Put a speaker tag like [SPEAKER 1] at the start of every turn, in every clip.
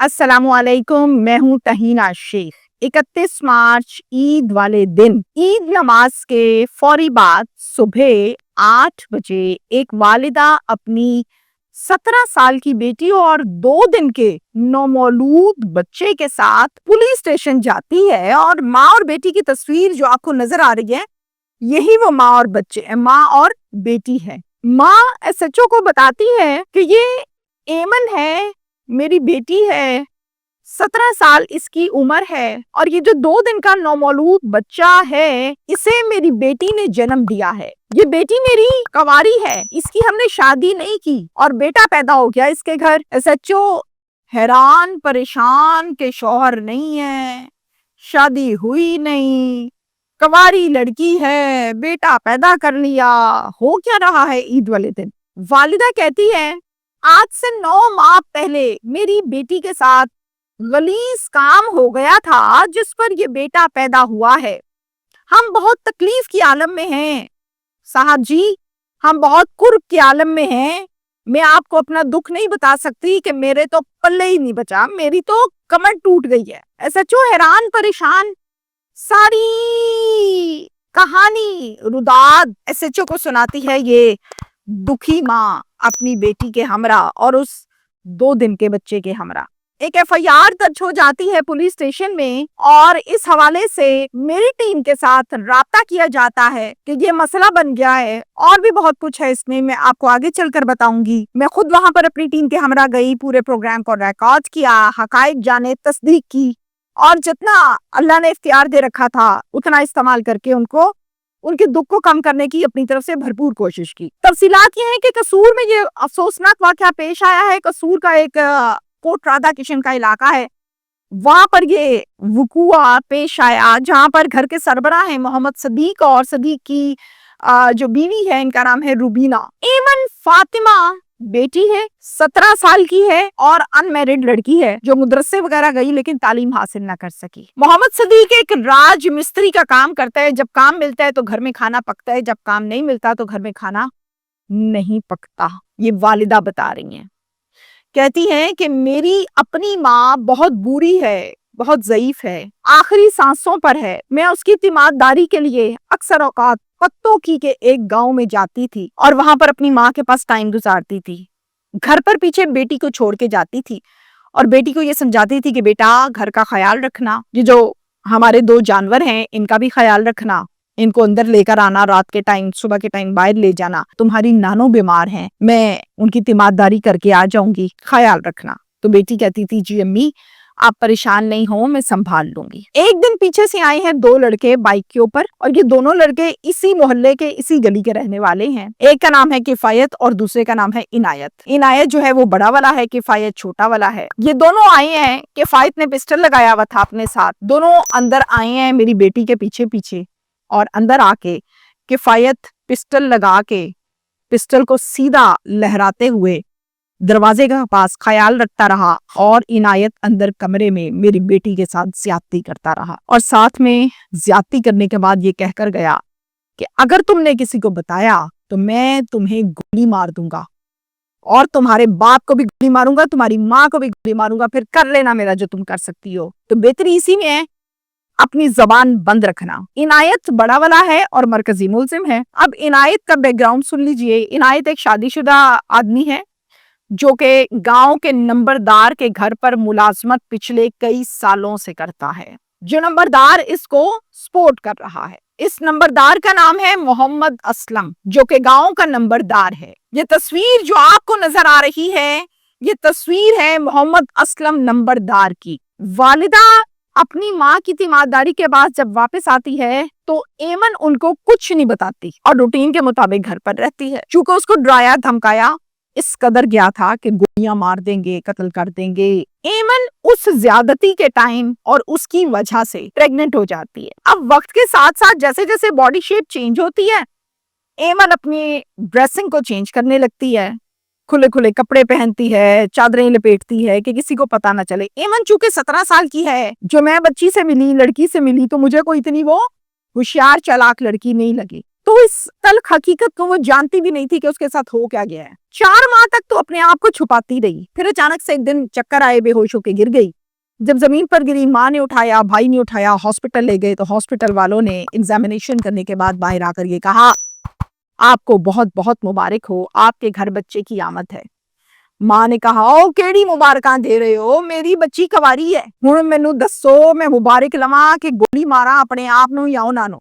[SPEAKER 1] السلام علیکم، میں ہوں تہینہ شیخ۔ 31 مارچ عید والے دن عید نماز کے فوری بعد صبح 8 بجے ایک والدہ اپنی 17 سال کی بیٹی اور 2 دن کے نومولود بچے کے ساتھ پولیس اسٹیشن جاتی ہے، اور ماں اور بیٹی کی تصویر جو آپ کو نظر آ رہی ہے یہی وہ ماں اور بیٹی ہے۔ ماں ایس ایچ او کو بتاتی ہے کہ یہ ایمن ہے، میری بیٹی ہے، 17 سال اس کی عمر ہے، اور یہ جو 2 دن کا نومولود بچہ ہے اسے میری بیٹی نے جنم دیا ہے۔ یہ بیٹی میری کنواری ہے، اس کی ہم نے شادی نہیں کی اور بیٹا پیدا ہو گیا اس کے گھر۔ ایس ایچ او حیران پریشان کہ شوہر نہیں ہے، شادی ہوئی نہیں، کنواری لڑکی ہے، بیٹا پیدا کر لیا، ہو کیا رہا ہے عید والے دن؟ والدہ کہتی ہے آج سے 9 ماہ پہلے میری بیٹی کے ساتھ غلیظ کام ہو گیا تھا جس پر یہ بیٹا پیدا ہوا ہے۔ ہم بہت تکلیف کی عالم میں ہیں صاحب جی، ہم بہت کرب کے عالم میں ہیں۔ میں آپ کو اپنا دکھ نہیں بتا سکتی کہ میرے تو پلے ہی نہیں بچا، میری تو کمر ٹوٹ گئی ہے۔ ایس ایچ او حیران پریشان ساری کہانی روداد ایس ایچ او کو سناتی ہے۔ یہ دکھی ماں اپنی بیٹی کے ہمراہ اور اس 2 دن کے بچے کے ہمراہ ایک ایف آئی آر درج ہو جاتی ہے پولیس اسٹیشن میں، اور اس حوالے سے میری ٹیم کے ساتھ رابطہ کیا جاتا ہے کہ یہ مسئلہ بن گیا ہے، اور بھی بہت کچھ ہے اس میں آپ کو آگے چل کر بتاؤں گی۔ میں خود وہاں پر اپنی ٹیم کے ہمراہ گئی، پورے پروگرام کو ریکارڈ کیا، حقائق جانے، تصدیق کی، اور جتنا اللہ نے اختیار دے رکھا تھا اتنا استعمال کر کے ان کے دکھ کو کم کرنے کی اپنی طرف سے بھرپور کوشش کی۔ تفصیلات یہ ہیں کہ قصور میں یہ افسوسناک واقعہ پیش آیا ہے۔ قصور کا ایک کوٹ رادھا کشن کا علاقہ ہے، وہاں پر یہ وقوع پیش آیا جہاں پر گھر کے سربراہ ہیں محمد صدیق، اور صدیق کی جو بیوی ہے ان کا نام ہے روبینہ۔ ایمن فاطمہ بیٹی ہے، 17 سال کی ہے اور ان میرڈ لڑکی ہے جو مدرسے وغیرہ گئی لیکن تعلیم حاصل نہ کر سکی۔ محمد صدیق ایک راج مستری کا کام کرتا ہے، جب کام ملتا ہے تو گھر میں کھانا پکتا ہے، جب کام نہیں ملتا تو گھر میں کھانا نہیں پکتا۔ یہ والدہ بتا رہی ہیں، کہتی ہیں کہ میری اپنی ماں بہت بری ہے، بہت ضعیف ہے، آخری سانسوں پر ہے۔ میں اس کی تیمار داری کے لیے اکثر اوقات پتوں کی کے ایک گاؤں میں جاتی تھی اور وہاں پر اپنی ماں کے پاس ٹائم گزارتی تھی۔ گھر پر پیچھے بیٹی کو چھوڑ کے جاتی تھی اور بیٹی کو یہ سمجھاتی تھی کہ بیٹا گھر کا خیال رکھنا، یہ جو ہمارے 2 جانور ہیں ان کا بھی خیال رکھنا، ان کو اندر لے کر آنا، رات کے ٹائم صبح کے ٹائم باہر لے جانا، تمہاری نانو بیمار ہیں، میں ان کی تیمارداری کر کے آ جاؤں گی، خیال رکھنا۔ تو بیٹی کہتی تھی جی امی آپ پریشان نہیں ہو، میں سنبھال لوں گی۔ ایک دن پیچھے سے آئے ہیں 2 لڑکے بائک کے اوپر، اور یہ دونوں لڑکے اسی محلے کے اسی گلی کے رہنے والے ہیں۔ ایک کا نام ہے کفایت اور دوسرے کا نام ہے عنایت۔ عنایت جو ہے وہ بڑا والا ہے، کفایت چھوٹا والا ہے۔ یہ دونوں آئے ہیں، کفایت نے پسٹل لگایا ہوا تھا اپنے ساتھ، دونوں اندر آئے ہیں میری بیٹی کے پیچھے پیچھے، اور اندر آ کے کفایت پسٹل لگا کے پسٹل کو سیدھا لہراتے ہوئے دروازے کے پاس خیال رکھتا رہا، اور عنایت اندر کمرے میں میری بیٹی کے ساتھ زیادتی کرتا رہا، اور ساتھ میں زیادتی کرنے کے بعد یہ کہہ کر گیا کہ اگر تم نے کسی کو بتایا تو میں تمہیں گولی مار دوں گا، اور تمہارے باپ کو بھی گولی ماروں گا، تمہاری ماں کو بھی گولی ماروں گا، پھر کر لینا میرا جو تم کر سکتی ہو۔ تو بہتری اسی میں ہے اپنی زبان بند رکھنا۔ عنایت بڑا والا ہے اور مرکزی ملزم ہے۔ اب عنایت کا بیک گراؤنڈ سن لیجئے۔ عنایت ایک شادی شدہ آدمی ہے جو کہ گاؤں کے نمبردار کے گھر پر ملازمت پچھلے کئی سالوں سے کرتا ہے۔ جو نمبردار اس کو سپورٹ کر رہا ہے، اس نمبردار کا نام ہے محمد اسلم، جو کہ گاؤں کا نمبردار ہے۔ یہ تصویر جو آپ کو نظر آ رہی ہے یہ تصویر ہے محمد اسلم نمبردار کی۔ والدہ اپنی ماں کی تیمارداری کے بعد جب واپس آتی ہے تو ایمن ان کو کچھ نہیں بتاتی اور روٹین کے مطابق گھر پر رہتی ہے۔ چونکہ اس کو ڈرایا دھمکایا اس قدر گیا تھا کہ گولیاں مار دیں گے، قتل کر دیں گے۔ ایمن اس زیادتی کے ٹائم اور اس کی وجہ سے پریگننٹ ہو جاتی ہے۔ اب وقت کے ساتھ ساتھ جیسے جیسے باڈی شیپ چینج ہوتی ہے، ایمن اپنی ڈریسنگ کو چینج کرنے لگتی ہے، کھلے کھلے کپڑے پہنتی ہے، چادریں لپیٹتی ہے کہ کسی کو پتہ نہ چلے۔ ایمن چونکہ 17 سال کی ہے، جو میں بچی سے ملی، لڑکی سے ملی، تو مجھے کوئی اتنی وہ ہوشیار چالاک لڑکی نہیں لگی۔ تو اس تلخ حقیقت کو وہ جانتی بھی نہیں تھی کہ اس کے ساتھ ہو کیا گیا ہے۔ 4 ماہ تک تو اپنے آپ کو چھپاتی رہی، پھر اچانک سے ایک دن چکر آئے، بے ہوش ہو کے گر گئی۔ جب زمین پر گری، ماں نے اٹھایا، بھائی نے اٹھایا، ہاسپٹل لے گئے تو ہاسپٹل والوں نے ایگزامینیشن کرنے کے بعد باہر آ کر یہ کہا، آپ کو بہت بہت مبارک ہو، آپ کے گھر بچے کی آمد ہے۔ ماں نے کہا، او کیڑی مبارکاں دے رہے ہو، میری بچی کواری ہے، ہن مینوں دسو میں مبارک لواں کہ گولی ماراں اپنے آپ نوں یا انہاں نوں؟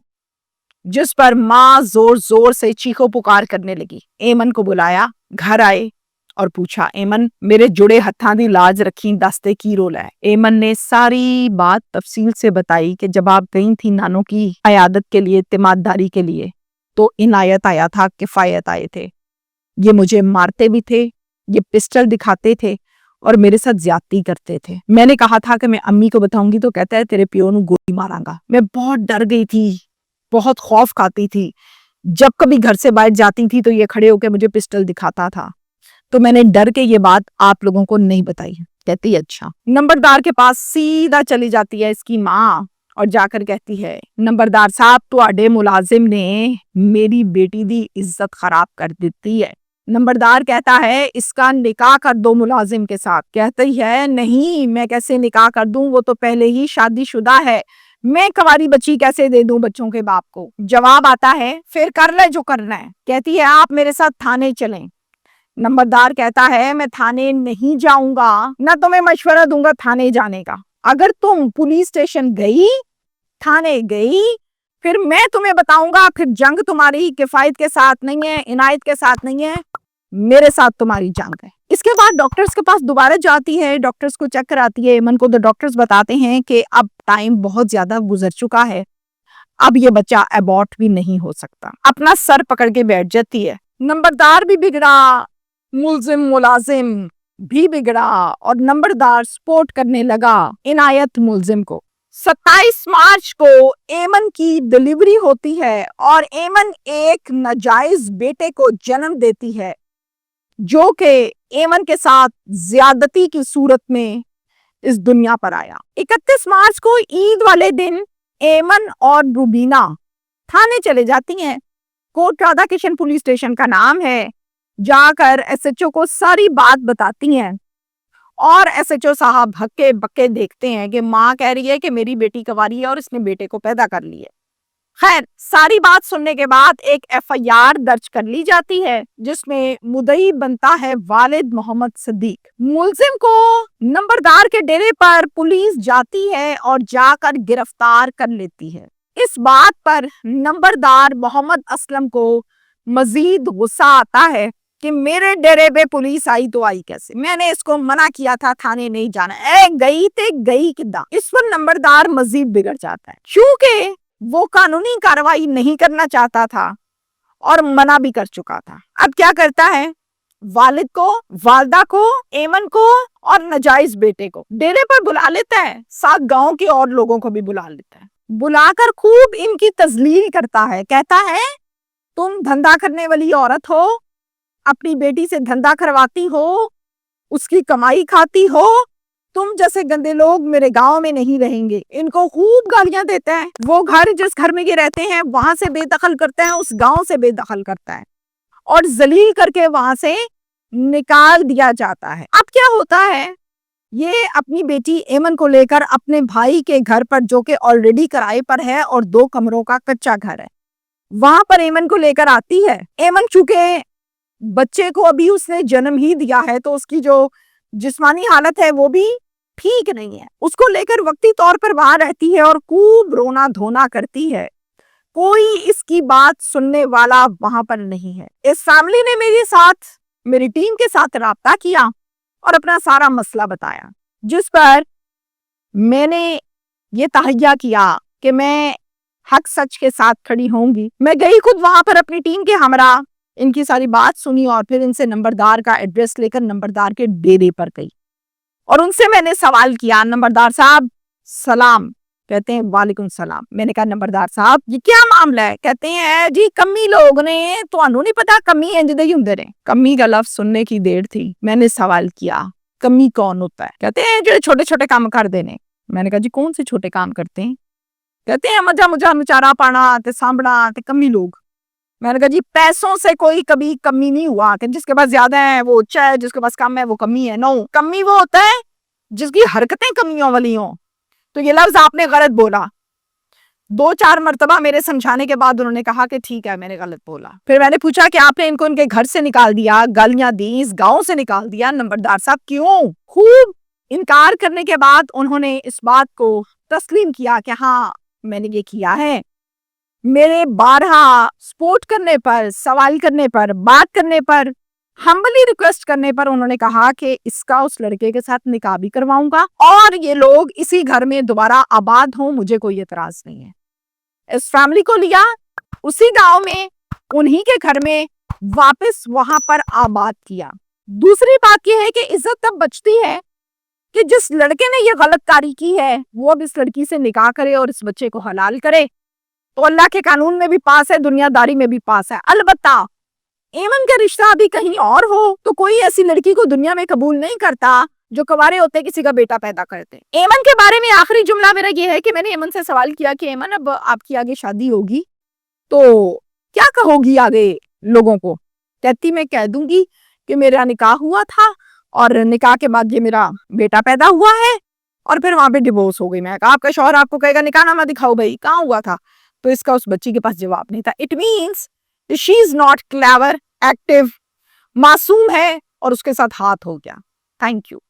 [SPEAKER 1] جس پر ماں زور زور سے چیخو پکار کرنے لگی۔ ایمن کو بلایا، گھر آئے اور پوچھا، ایمن میرے جڑے ہتھاں دی لاج رکھی، دستے کی رول ہے؟ ایمن نے ساری بات تفصیل سے بتائی کہ جب آپ گئی تھی نانوں کی عیادت کے لیے، اعتماد داری کے لیے، تو عنایت آیا تھا، کفایت آئے تھے، یہ مجھے مارتے بھی تھے، یہ پسٹل دکھاتے تھے اور میرے ساتھ زیادتی کرتے تھے۔ میں نے کہا تھا کہ میں امی کو بتاؤں گی تو کہتا ہے تیرے پیو نوں گولی ماراں گا۔ میں بہت ڈر گئی تھی، بہت خوف کھاتی تھی۔ جب کبھی گھر سے باہر جاتی تھی تو یہ کھڑے ہو کے مجھے پسٹل دکھاتا تھا، تو میں نے ڈر کے یہ بات آپ لوگوں کو نہیں بتائی۔ کہتی اچھا۔ نمبردار کے پاس سیدھا چلی جاتی ہے اس کی ماں اور جا کر کہتی ہے، نمبردار صاحب تواڈے ملازم نے میری بیٹی دی عزت خراب کر دیتی ہے۔ نمبردار کہتا ہے، اس کا نکاح کر دو ملازم کے ساتھ۔ کہتی ہے، نہیں میں کیسے نکاح کر دوں، وہ تو پہلے ہی شادی شدہ ہے، میں کواری بچی کیسے دے دوں بچوں کے باپ کو؟ جواب آتا ہے، پھر کر لے جو کرنا ہے۔ کہتی ہے، آپ میرے ساتھ تھانے چلیں۔ نمبردار کہتا ہے، میں تھانے نہیں جاؤں گا، نہ تمہیں مشورہ دوں گا تھانے جانے کا۔ اگر تم پولیس اسٹیشن گئی، تھانے گئی، پھر میں تمہیں بتاؤں گا، پھر جنگ تمہاری کفایت کے ساتھ نہیں ہے، عنایت کے ساتھ نہیں ہے، میرے ساتھ تمہاری جنگ ہے۔ اس کے بعد ڈاکٹرز کے پاس دوبارہ جاتی ہے، ڈاکٹرز کو چیک کراتی ہے۔ ایمن کو تو ڈاکٹرز بتاتے ہیں کہ اب ٹائم بہت زیادہ گزر چکا ہے، اب یہ بچہ ایبورٹ بھی نہیں ہو سکتا۔ اپنا سر پکڑ کے بیٹھ جاتی ہے۔ نمبردار بھی بگڑا، ملازم بھی بگڑا اور نمبردار سپورٹ کرنے لگا عنایت ملزم کو۔ 27 مارچ کو ایمن کی ڈلیوری ہوتی ہے اور ایمن ایک ناجائز بیٹے کو جنم دیتی ہے جو کہ ایمن کے ساتھ زیادتی کی صورت میں اس دنیا پر آیا۔ 31 مارچ کو عید والے دن ایمن اور روبینہ تھانے چلے جاتی ہیں، کوٹ رادھا کشن پولیس اسٹیشن کا نام ہے۔ جا کر ایس ایچ او کو ساری بات بتاتی ہیں اور ایس ایچ او صاحب ہکے بکے دیکھتے ہیں کہ ماں کہہ رہی ہے کہ میری بیٹی کواری ہے اور اس نے بیٹے کو پیدا کر لی ہے۔ خیر ساری بات سننے کے بعد ایک ایف آئی آر درج کر لی جاتی ہے جس میں مدعی بنتا ہے والد محمد صدیق۔ ملزم کو نمبردار کے ڈیرے پر پولیس جاتی ہے اور جا کر گرفتار کر لیتی ہے۔ اس بات پر نمبردار محمد اسلم کو مزید غصہ آتا ہے کہ میرے ڈیرے پہ پولیس آئی تو آئی کیسے، میں نے اس کو منع کیا تھا تھانے نہیں جانا، گئی تے گئی کداں۔ اس پر نمبردار مزید بگڑ جاتا ہے، چونکہ وہ قانونی کارروائی نہیں کرنا چاہتا تھا اور منع بھی کر چکا تھا۔ اب کیا کرتا ہے، والد کو، والدہ کو، ایمن کو اور ناجائز بیٹے کو ڈیرے پر بلا لیتا ہے، ساتھ گاؤں کے اور لوگوں کو بھی بلا لیتا ہے، بلا کر خوب ان کی تذلیل کرتا ہے۔ کہتا ہے، تم دھندا کرنے والی عورت ہو، اپنی بیٹی سے دھندا کرواتی ہو، اس کی کمائی کھاتی ہو، تم جیسے گندے لوگ میرے گاؤں میں نہیں رہیں گے۔ ان کو خوب گالیاں دیتا ہے، وہ گھر جس گھر میں یہ رہتے ہیں وہاں سے بے دخل کرتا ہے، اس گاؤں سے بے دخل کرتا ہے اور ذلیل کر کے وہاں سے نکال دیا جاتا ہے۔ اب کیا ہوتا ہے، یہ اپنی بیٹی ایمن کو لے کر اپنے بھائی کے گھر پر جو کہ آلریڈی کرائے پر ہے اور 2 کمروں کا کچا گھر ہے، وہاں پر ایمن کو لے کر آتی ہے۔ ایمن چونکہ بچے کو ابھی اس نے جنم ہی دیا ہے تو اس کی جو جسمانی حالت ہے وہ بھی ٹھیک نہیں ہے، اس کو لے کر وقتی طور پر وہاں رہتی ہے اور خوب رونا دھونا کرتی ہے۔ کوئی اس کی بات سننے والا وہاں پر نہیں ہے۔ اس فیملی نے میری ٹیم کے ساتھ رابطہ کیا اور اپنا سارا مسئلہ بتایا، جس پر میں نے یہ تہیہ کیا کہ میں حق سچ کے ساتھ کھڑی ہوں گی۔ میں گئی خود وہاں پر اپنی ٹیم کے ہمراہ، ان کی ساری بات سنی اور پھر ان سے نمبردار کا ایڈریس لے کر نمبردار کے ڈیرے پر گئی اور ان سے میں نے سوال کیا، نمبردار صاحب سلام۔ کہتے ہیں وعلیکم السلام۔ میں نے کہا نمبردار صاحب یہ کیا معاملہ ہے؟ کہتے ہیں جی کمی لوگ نے، تانوں نہیں پتا کمی انج دے ہی ہوندے نے۔ کمی کا لفظ سننے کی دیر تھی، میں نے سوال کیا کمی کون ہوتا ہے؟ کہتے ہیں جو چھوٹے چھوٹے کام کر دینے۔ میں نے کہا جی کون سے چھوٹے کام کرتے ہیں؟ کہتے ہیں مجھا نچارا پانا تے سانبھنا تے کمی لوگ۔ میں نے کہا جی پیسوں سے کوئی کبھی کمی نہیں ہوا کہ جس کے پاس زیادہ ہے وہ اچھا ہے, جس کے پاس کم ہے وہ کمی ہے. نو, کمی وہ ہوتا ہے جس کی حرکتیں کمیوں والی ہوں. تو یہ لفظ آپ نے غلط بولا. 2-4 مرتبہ میرے سمجھانے کے بعد انہوں نے کہا کہ ٹھیک ہے میں نے غلط بولا. پھر میں نے پوچھا کہ آپ نے ان کو ان کے گھر سے نکال دیا, گالیاں دی, اس گاؤں سے نکال دیا, نمبردار صاحب کیوں؟ خوب انکار کرنے کے بعد انہوں نے اس بات کو تسلیم کیا کہ ہاں میں نے یہ کیا ہے. میرے بارہا سپورٹ کرنے پر, سوال کرنے پر, بات کرنے پر, ہمبلی ریکویسٹ کرنے پر انہوں نے کہا کہ اس کا اس لڑکے کے ساتھ نکاح بھی کرواؤں گا اور یہ لوگ اسی گھر میں دوبارہ آباد ہوں, مجھے کوئی اعتراض نہیں ہے. اس فیملی کو لیا, اسی گاؤں میں انہی کے گھر میں واپس وہاں پر آباد کیا. دوسری بات یہ ہے کہ عزت تب بچتی ہے کہ جس لڑکے نے یہ غلط کاری کی ہے وہ اب اس لڑکی سے نکاح کرے اور اس بچے کو حلال کرے, تو اللہ کے قانون میں بھی پاس ہے, دنیا داری میں بھی پاس ہے. البتہ ایمن کا رشتہ ابھی کہیں اور ہو تو کوئی ایسی لڑکی کو دنیا میں قبول نہیں کرتا جو کنوارے ہوتے کسی کا بیٹا پیدا کرتے. ایمن کے بارے میں آخری جملہ میرا یہ ہے کہ میں نے ایمن سے سوال کیا کہ ایمن اب آپ کی آگے شادی ہوگی تو کیا کہو گی آگے لوگوں کو؟ کہتی میں کہہ دوں گی کہ میرا نکاح ہوا تھا اور نکاح کے بعد یہ میرا بیٹا پیدا ہوا ہے اور پھر وہاں پہ ڈیورس ہو گئی. میں کہا آپ کا شوہر آپ کو کہے گا نکاح نامہ دکھاؤ بھائی کہاں ہوا تھا, تو اس کا اس بچی کے پاس جواب نہیں تھا. It means she is not clever, active, معصوم ہے اور اس کے ساتھ ہاتھ ہو گیا. Thank you.